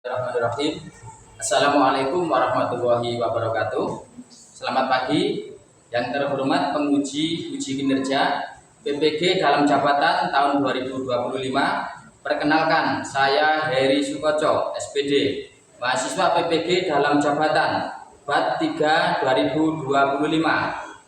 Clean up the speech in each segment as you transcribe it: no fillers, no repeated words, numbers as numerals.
Bismillahirrahmanirrahim. Assalamualaikum warahmatullahi wabarakatuh. Selamat pagi yang terhormat penguji uji kinerja PPG dalam jabatan tahun 2025. Perkenalkan, saya Heri Sukoco, SPD, mahasiswa PPG dalam jabatan BAT 3 2025,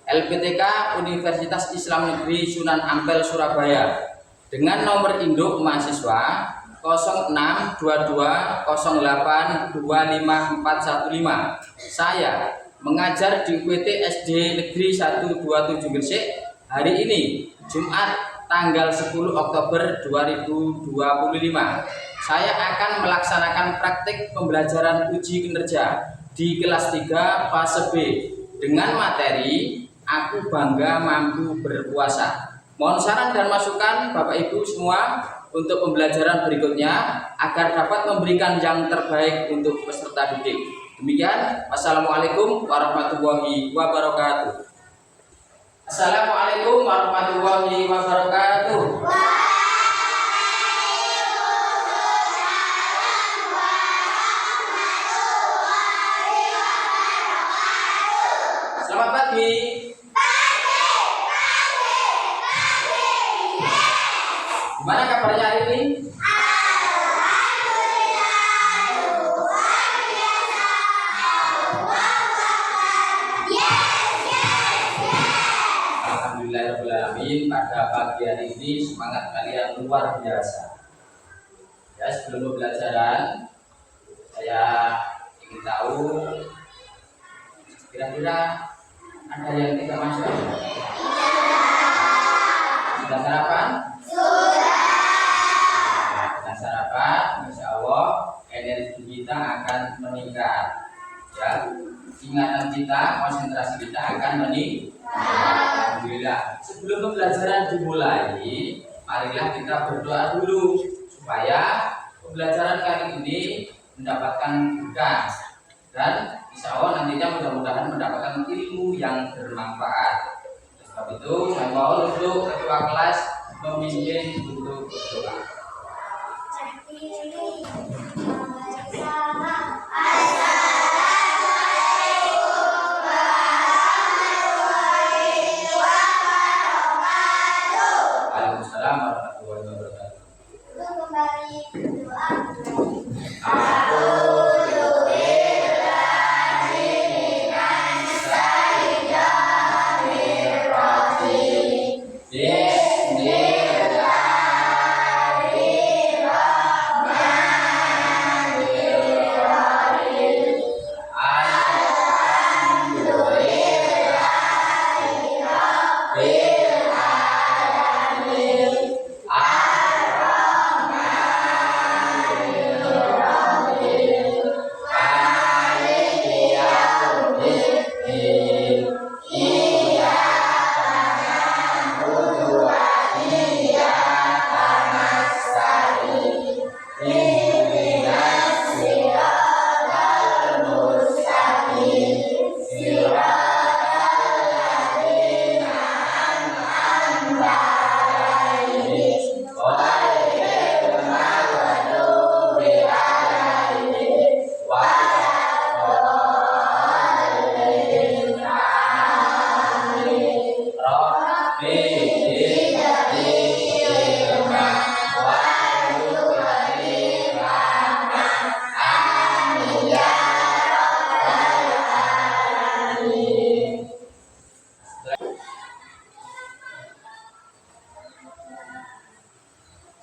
LPTK Universitas Islam Negeri Sunan Ampel Surabaya, dengan nomor induk mahasiswa 0622082545. Saya mengajar di UPT SD Negeri 127 Gresik hari ini, Jumat tanggal 10 Oktober 2025. Saya akan melaksanakan praktik pembelajaran uji kinerja di kelas 3 fase B dengan materi Aku Bangga Mampu Berpuasa. Mohon saran dan masukan Bapak Ibu semua untuk pembelajaran berikutnya agar dapat memberikan yang terbaik untuk peserta didik. Demikian, wassalamualaikum warahmatullahi wabarakatuh. Assalamualaikum warahmatullahi wabarakatuh. Selamat pagi. Gimana kabarnya hari ini? Alhamdulillahirrahmanirrahim. Pada pagi hari ini semangat kalian luar biasa. Ya, sebelum pembelajaran saya ingin tahu kira-kira ada yang tidak masuk? Sudah sarapan? Sarapan, insya Allah energi kita akan meningkat, ya, ingatan kita, konsentrasi kita akan meningkat. Alhamdulillah. Sebelum pembelajaran dimulai, marilah kita berdoa dulu supaya pembelajaran kali ini mendapatkan berkah dan insya Allah nantinya mudah-mudahan mendapatkan ilmu yang bermanfaat. Sebab itu saya mohon untuk ketua kelas memimpin untuk berdoa. Waalaikumsalam warahmatullahi wabarakatuh. Kembali berdoa.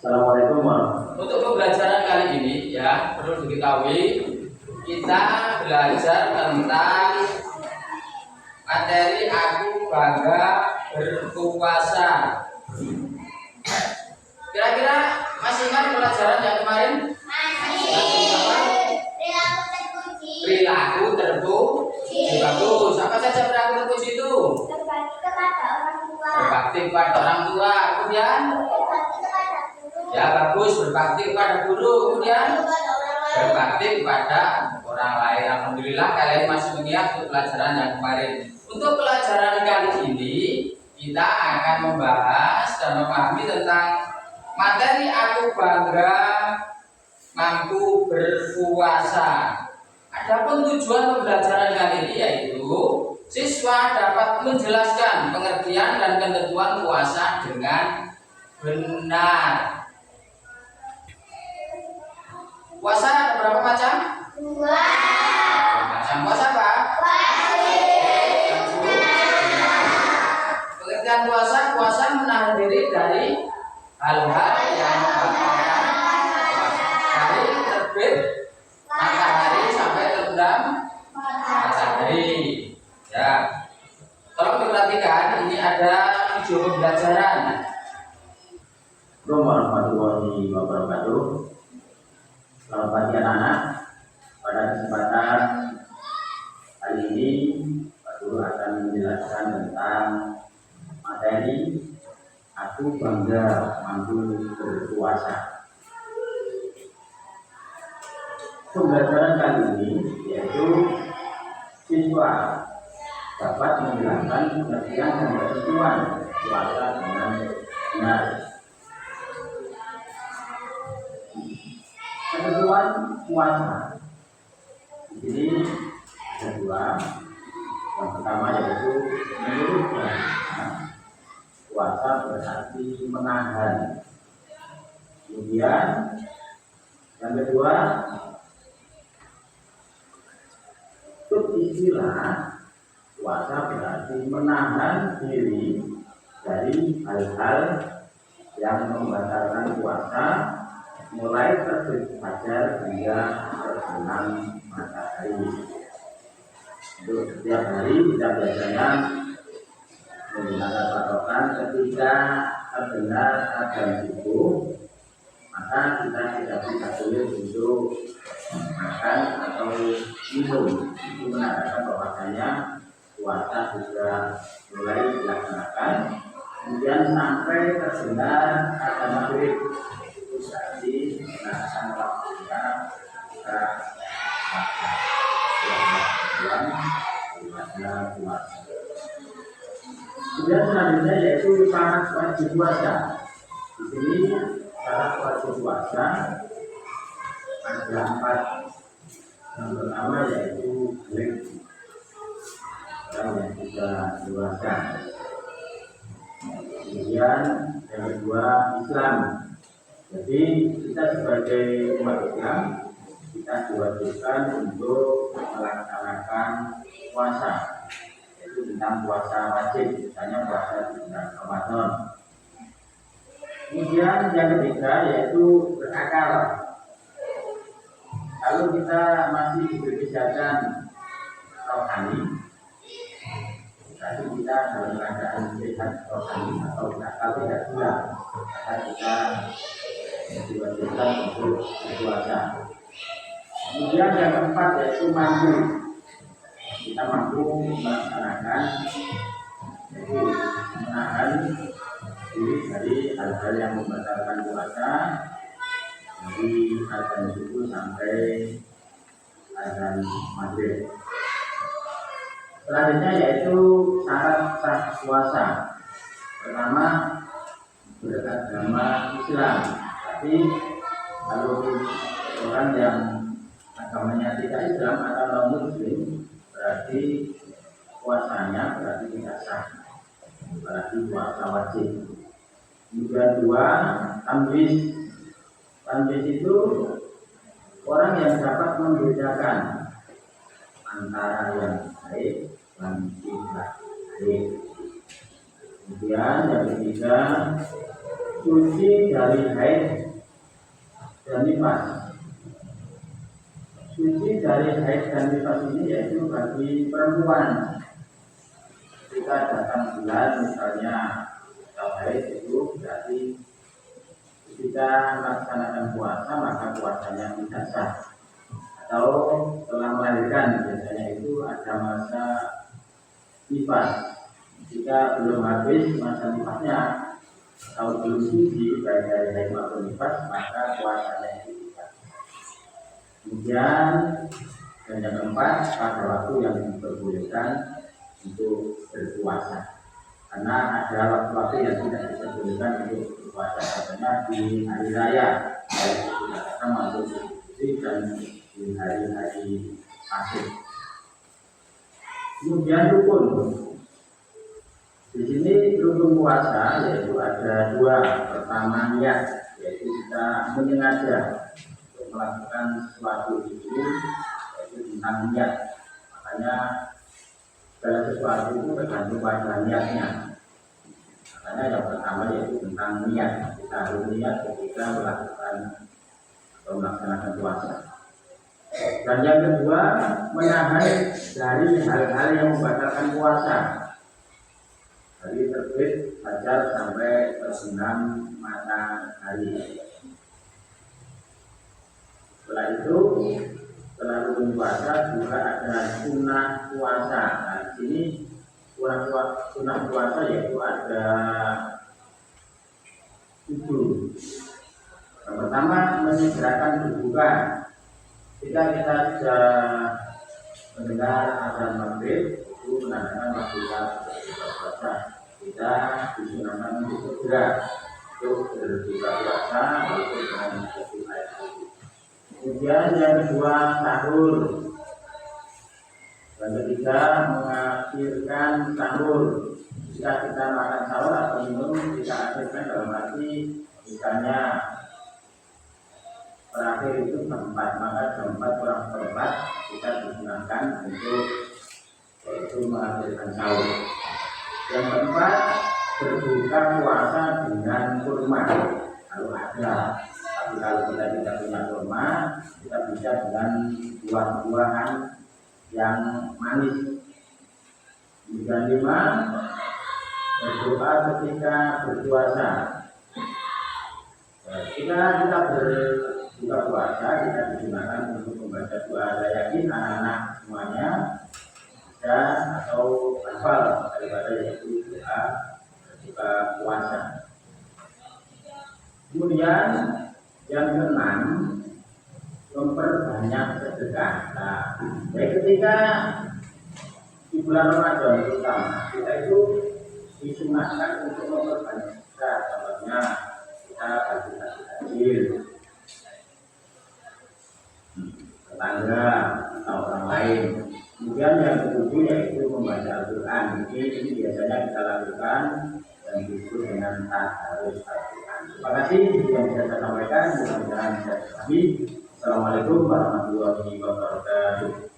Assalamualaikum warahmatullahi. Untuk pembelajaran kali ini, ya, perlu diketahui kita belajar tentang materi Aku Bangga Berpuasa. Kira-kira masih ingat pelajaran yang kemarin? Perilaku terpuji. Bagus. Apa saja perilaku terpuji itu? Berbakti kepada orang tua. Berbakti kepada orang tua. Kemudian? Ya, bagus. Berbakti kepada guru. Kemudian? Berbakti kepada orang lain. Alhamdulillah kalian masih mengingat untuk pelajaran yang kemarin. Untuk pelajaran kali ini kita akan membahas dan memahami tentang materi Aku Bangga mampu berpuasa. Adapun tujuan pembelajaran kali ini yaitu siswa dapat menjelaskan pengertian dan ketentuan puasa dengan benar. Puasa ada berapa macam? 2. Macam puasa apa? Pengertian puasa menahan diri dari hal-hal yang membatalkan puasa. Dari terbit matahari sampai terbenam matahari. Ya, tolong diperhatikan. Ini ada video pembelajaran. Assalamualaikum warahmatullahi wabarakatuh. Selamat pagi anak-anak. Pada kesempatan kali ini Pak Guru akan menjelaskan tentang materi Aku Bangga Mampu Berpuasa. Pembelajaran kali ini yaitu siswa dapat menjelaskan pengertian dan ketentuan puasa dengan benar. Ketentuan puasa di sini ada 2. Yang pertama yaitu menurut bahasa puasa berarti menahan. Kemudian yang kedua, istilah puasa berarti menahan diri dari hal-hal yang membatalkan puasa, mulai terbit fajar hingga terbenam matahari. Untuk setiap hari kita biasanya menggunakan patokan ketika terdengar adzan subuh, maka kita tidak bisa boleh untuk makan atau minum. Itu menandakan bahwasanya puasa sudah mulai dilaksanakan. Kemudian sampai terdengar adzan maghrib, itu berarti menandakan waktunya kita puasa. Kemudian selanjutnya yaitu syarat wajib puasa. Di sini syarat wajib puasa ada 4. Yang pertama yaitu balik orang yang sudah dewasa. Kemudian yang kedua Islam. Jadi kita sebagai umat Islam kita diwajibkan untuk melaksanakan puasa, yaitu tentang puasa wajib, misalnya puasa di bulan Ramadan. Kemudian yang ketiga yaitu berakal. Kalau kita masih diberi kesehatan rohani, berarti kita dalam keadaan sehat rohani atau berakal tidak pula, maka kita diwajibkan untuk berpuasa. Kemudian yang keempat yaitu mampu. Kita mampu melaksanakan, yaitu menahan diri dari hal-hal yang membatalkan puasa, dari adzan subuh sampai adzan maghrib. Selanjutnya yaitu syarat sah puasa. Pertama, beragama Islam. Tapi kalau orang yang agamanya tidak Islam atau non Muslim, berarti puasanya berarti tidak sah, berarti puasa wajib. Kemudian 2, tamyiz. Tamyiz itu orang yang dapat membedakan antara yang baik dan tidak baik. Kemudian yang ketiga, suci dari haid dan nifas. Suci dari haid dan nifas ini yaitu bagi perempuan. Ketika datang bulan misalnya atau haid, itu berarti ketika melaksanakan puasa maka puasanya tidak sah. Atau setelah melahirkan biasanya itu ada masa nifas. Jika belum habis masa nifasnya atau belum suci baik dari haid maupun nifas, maka puasanya itu tidak. Kemudian yang keempat, pada waktu yang diperbolehkan untuk berpuasa. Karena ada waktu-waktu yang tidak diperbolehkan untuk berpuasa, contohnya di hari raya, baik dikatakan masuk substitusi dan di hari-hari akhir. Kemudian rukun. Di sini rukun puasa yaitu ada dua. Pertama niat, yaitu kita menyengaja untuk melakukan sesuatu itu, yaitu tentang niat. Makanya segala sesuatu itu tergantung pada niatnya. Makanya yang pertama yaitu tentang niat. Kita harus niat ketika melakukan atau melaksanakan puasa. Dan yang kedua, menahan dari hal-hal yang membatalkan puasa. Dari terbit fajar sampai terbenam matahari. Setelah itu, setelah rukun puasa juga ada sunnah puasa. Nah, di sini sunnah puasa yaitu ada 7. Yang pertama, menyegerakan berbuka. Jika kita sudah mendengar azan maghrib, itu menandakan waktunya berbuka puasa. Kita disunahkan untuk segera untuk berbuka puasa walaupun dengan satu ayat itu. Kemudian yang kedua, sahur. Yang ketiga, mengakhirkan sahur. Jika kita makan sahur atau minum, kita akhirkan dalam arti misalnya terakhir itu jam 4, maka jam 4 kurang seperempat kita digunakan untuk yaitu mengakhirkan sahur. Yang keempat, berbuka puasa dengan kurma kalau ada. Tapi kalau kita tidak punya kurma, kita bisa dengan buah-buahan yang manis. Kemudian 5, berdoa ketika berpuasa. Ketika kita berbuka puasa, kita digunakan untuk membaca doa. Saya yakin anak-anak semuanya bisa atau hafal daripada yaitu doa berbuka puasa. Kemudian yang keenam, memperbanyak sedekah. Nah, ketika di bulan Ramadan terutama kita itu disunahkan untuk memperbanyak sedekah. Contohnya kita bagi-bagi takjil tetangga atau orang lain. Kemudian yang ketujuh yaitu membaca Al-Quran. Ini biasanya kita lakukan dan disebut dengan tadarus Al-Quran. Terima kasih yang bisa saya sampaikan. Mudah-mudahan bisa dipahami. Assalamualaikum warahmatullahi wabarakatuh.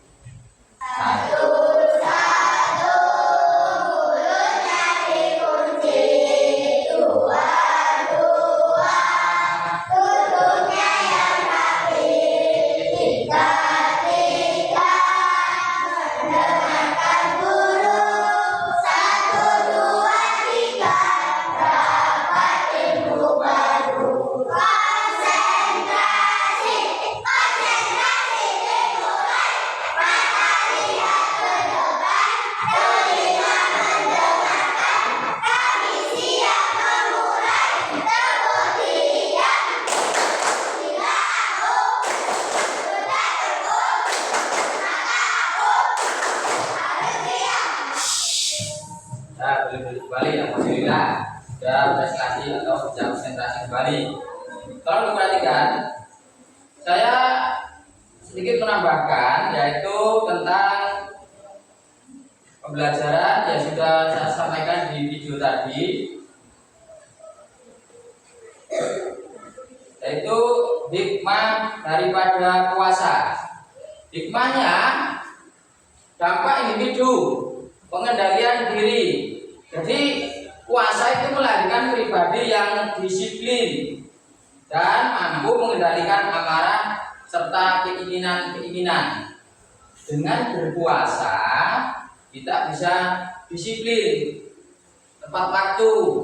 Kembali, alhamdulillah sudah prestasi atau jam konsentrasi kembali. Tolong diperhatikan, saya sedikit menambahkan yaitu tentang pembelajaran yang sudah saya sampaikan di video tadi, yaitu hikmah daripada puasa. Hikmahnya dampak individu, pengendalian diri. Jadi puasa itu melahirkan pribadi yang disiplin dan mampu mengendalikan amarah serta keinginan-keinginan. Dengan berpuasa kita bisa disiplin, tepat waktu,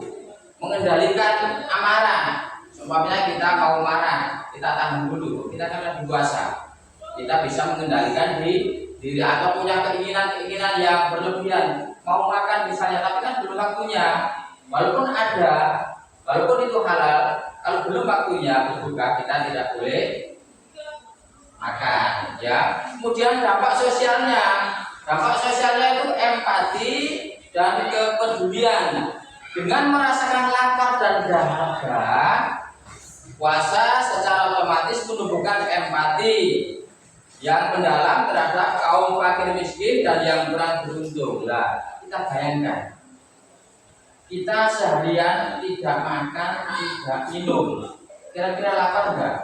mengendalikan amarah. Umpamanya kita mau marah, kita tahan dulu, kita kan lagi puasa. Kita bisa mengendalikan diri atau punya keinginan-keinginan yang berlebihan. Mau makan misalnya, tapi kan belum waktunya. Walaupun ada, walaupun itu halal, kalau belum waktunya berbuka kita tidak boleh makan. Ya. Kemudian dampak sosialnya itu empati dan kepedulian. Dengan merasakan lapar dan dahaga, Puasa secara otomatis menumbuhkan empati yang mendalam terhadap kaum fakir miskin dan yang kurang beruntung. Lah, kita bayangkan, kita seharian tidak makan, tidak minum, kira-kira lapar enggak?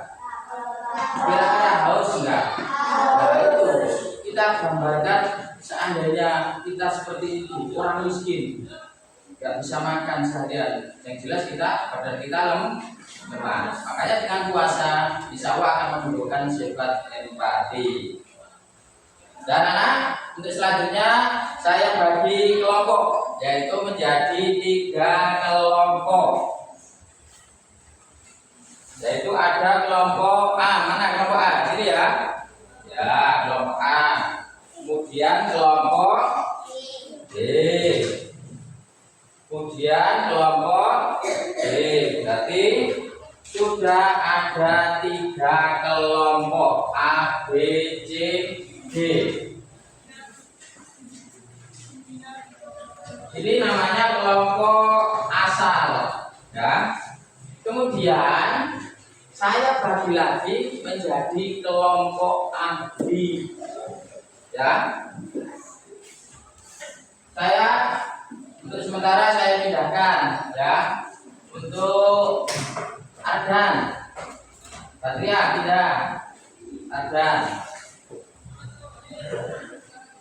Kira-kira haus enggak? Nah, itu kita gambarkan seandainya kita seperti itu, orang miskin, nggak bisa makan seharian, yang jelas badan kita lemah. Makanya dengan puasa insya Allah akan menumbuhkan sifat empati. Dan anak, untuk selanjutnya saya bagi kelompok, yaitu menjadi 3 kelompok. Yaitu ada kelompok A. Mana kelompok A? Sini ya. Ya, kelompok A. Kemudian kelompok B. Kemudian kelompok B. Berarti sudah ada 3 kelompok A, B, C, D. Ini namanya kelompok asal, ya. Kemudian saya bagi lagi menjadi kelompok ahli, ya. Saya untuk sementara saya pindahkan, ya, untuk Ardan, Satria pindah, Ardan,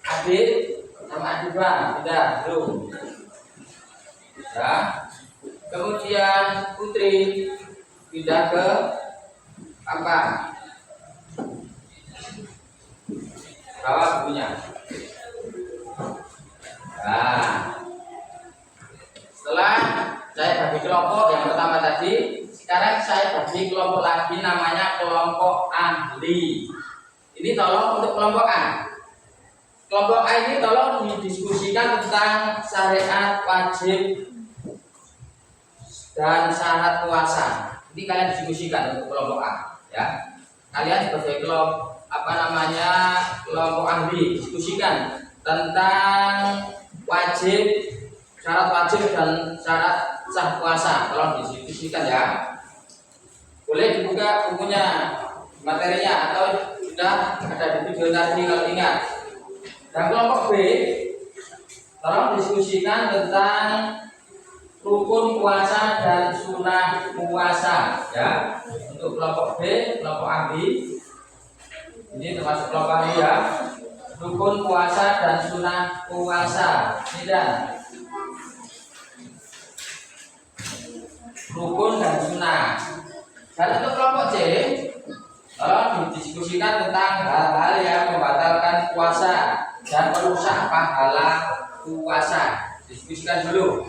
Adit sama Adiba pindah dulu, ya. Kemudian Putri pindah ke apa? Bawah bukunya. Nah, setelah saya bagi kelompok yang pertama tadi, sekarang saya bagi kelompok lagi namanya kelompok ahli. Ini tolong untuk kelompok A. Kelompok A ini tolong didiskusikan tentang syariat wajib dan syarat puasa. Ini kalian diskusikan untuk kelompok A, ya. Kalian sebagai kelompok kelompok ahli diskusikan tentang wajib, syarat wajib dan syarat sah puasa. Tolong didiskusikan, ya. Boleh dibuka bukunya, materinya, atau sudah ada di video tadi kalau ingat. Dan kelompok B, tolong diskusikan tentang rukun puasa dan sunnah puasa, ya. Untuk kelompok B, kelompok ahli, ini termasuk kelompok ahli, ya. Rukun puasa dan sunnah puasa, ini dan rukun dan sunnah. Dan untuk kelompok C, tolong didiskusikan tentang hal-hal yang membatalkan puasa dan merusak pahala puasa. Diskusikan dulu.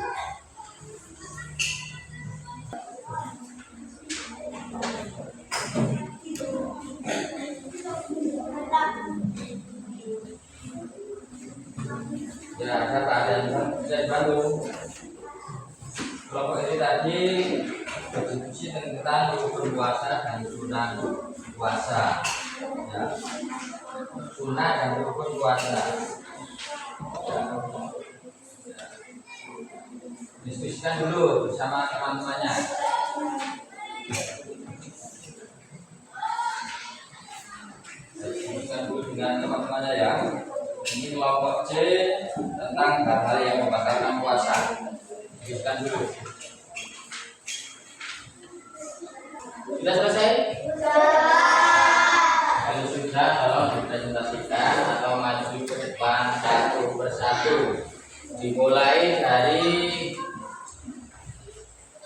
Ya, ada keadaan bisa dibantu. Kelompok ini tadi berdiskusi tentang rukun puasa dan sunnah puasa, ya. Sunnah dan rukun puasa, ya. Diskusikan dulu bersama teman-temannya. Diskusikan dulu dengan teman-temannya, ya. Ini kelompok C tentang hal-hal yang membatalkan puasa. Diskusikan dulu. Sudah selesai? Kalau sudah, tolong dipresentasikan atau maju ke depan satu persatu. Dimulai dari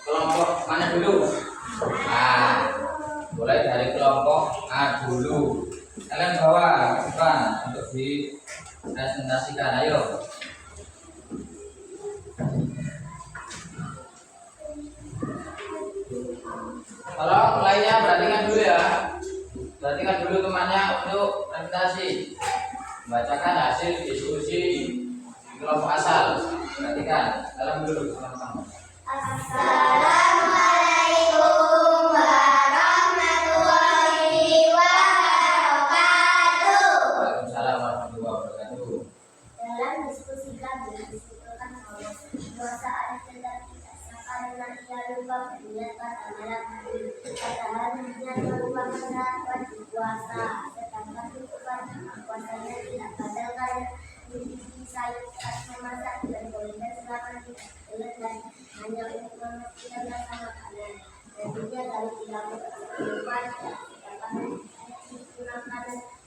kelompok mana dulu? Nah, mulai dari kelompok A dulu. Kalian bawa ke depan untuk dipresentasikan. Ayo. Kalau mulainya perhatikan dulu, ya. Perhatikan dulu temannya untuk presentasi. Membacakan hasil diskusi di kelompok asal. Perhatikan, dalam dulu sama-sama. Assalamualaikum warahmatullahi wabarakatuh. Waalaikumsalam warahmatullahi wabarakatuh. Dalam diskusi kami disebutkan bahwa puasa ada tetapi tak sah karena ia lupa berniat pada malam hari. Kata memasak tidak boleh dan silakan tidak boleh dan hanya untuk memastikan rasa makanan. Dan juga dari tidak berkecuali dapat digunakan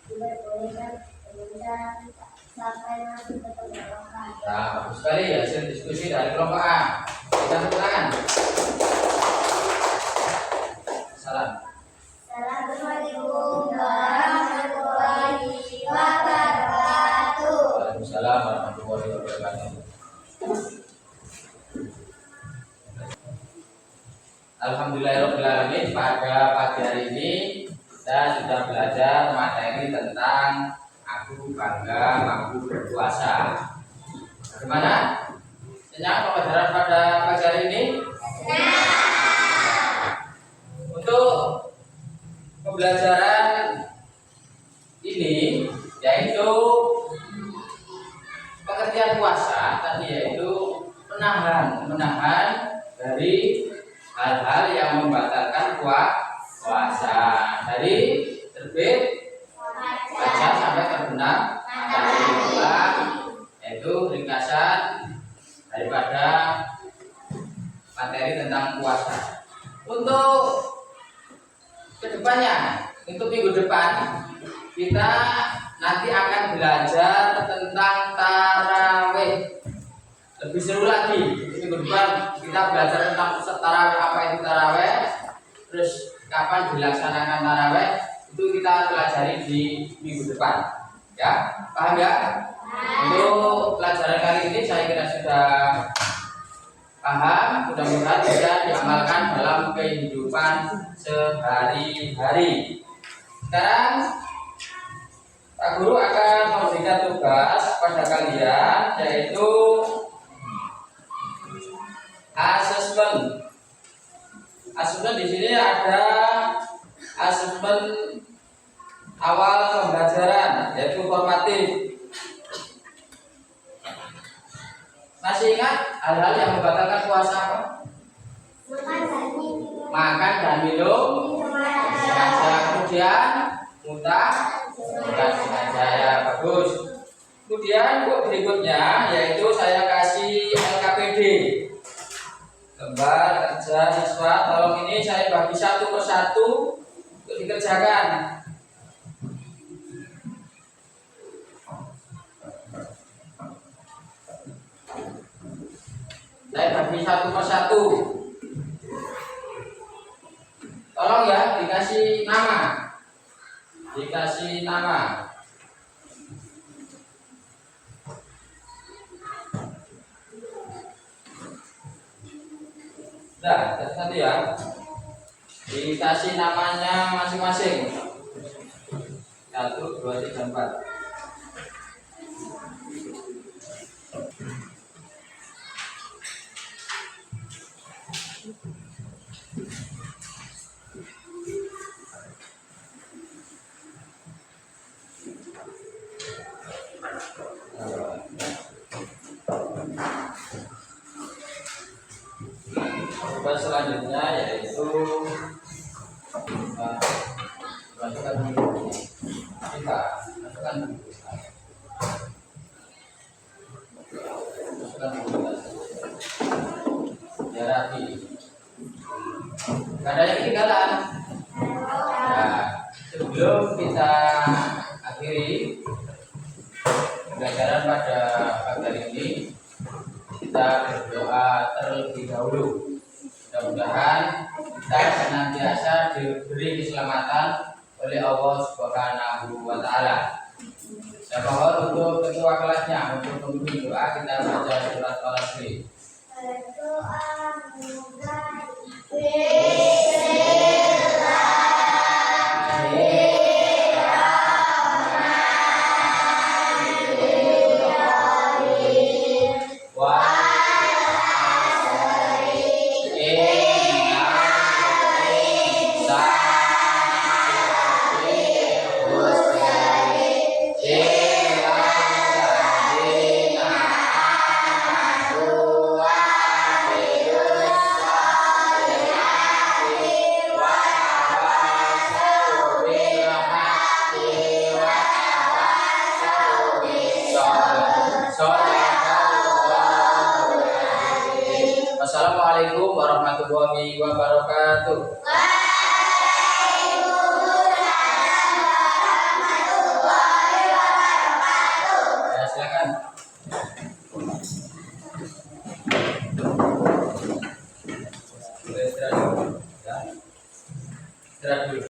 tidak boleh dan kemudian sampai masuk ke tenggorokan. Nah, bagus sekali hasil diskusi dari kelompok A. Kita tepuk tangan. Salam. Assalamualaikum warahmatullahi wabarakatuh. Waalaikumsalam warahmatullahi wabarakatuh. Alhamdulillahirrahmanirrahim. Pada pagi hari ini kita sudah belajar materi tentang aku bangga mampu berpuasa. Bagaimana? Senang pembelajaran pada pagi hari ini? Untuk pembelajaran ini yaitu pengertian puasa tadi yaitu menahan dari hal-hal yang membatalkan puasa dari terbit fajar sampai terbenam matahari bulan, yaitu ringkasan daripada materi tentang puasa. Untuk kedepannya, untuk minggu depan kita nanti akan belajar tentang tarawih. Lebih seru lagi, minggu depan kita belajar tentang tarawih, apa itu tarawih, terus kapan dilaksanakan tarawih, itu kita pelajari di minggu depan. Ya, paham ya? Untuk pelajaran kali ini saya kira sudah paham, mudah-mudahan bisa diamalkan dalam kehidupan sehari-hari. Sekarang Pak Guru akan memberikan tugas pada kalian yaitu asesmen. Asesmen di sini ada asesmen awal pembelajaran yaitu formatif. Masih ingat hal-hal yang membatalkan puasa apa? Makan dan minum sengaja, kemudian muntah bukan sengaja, ya bagus. Kemudian berikutnya yaitu saya kasih LKPD, gambar kerja siswa. Tolong ini saya bagi satu persatu untuk dikerjakan. Saya bagi satu persatu. Tolong ya dikasih nama. Dikasih nama. Nah, satu ya. Dikasih namanya masing-masing. 1, 2, 3, 4. Tugas selanjutnya yaitu masukkan dulu. Kita masukkan dulu. Masukkan dulu. Ya rapi. Gak ada yang ketinggalan. Nah, sebelum kita akhiri pembelajaran pada pagi hari ini, kita berdoa terlebih dahulu. Mudah-mudahan kita senantiasa diberi keselamatan oleh Allah Subhanahu wa Ta'ala. Saya mohon untuk ketua kelasnya untuk memimpin doa, kita baca surat Al-Asri. Wassalamualaikum warahmatullahi wabarakatuh.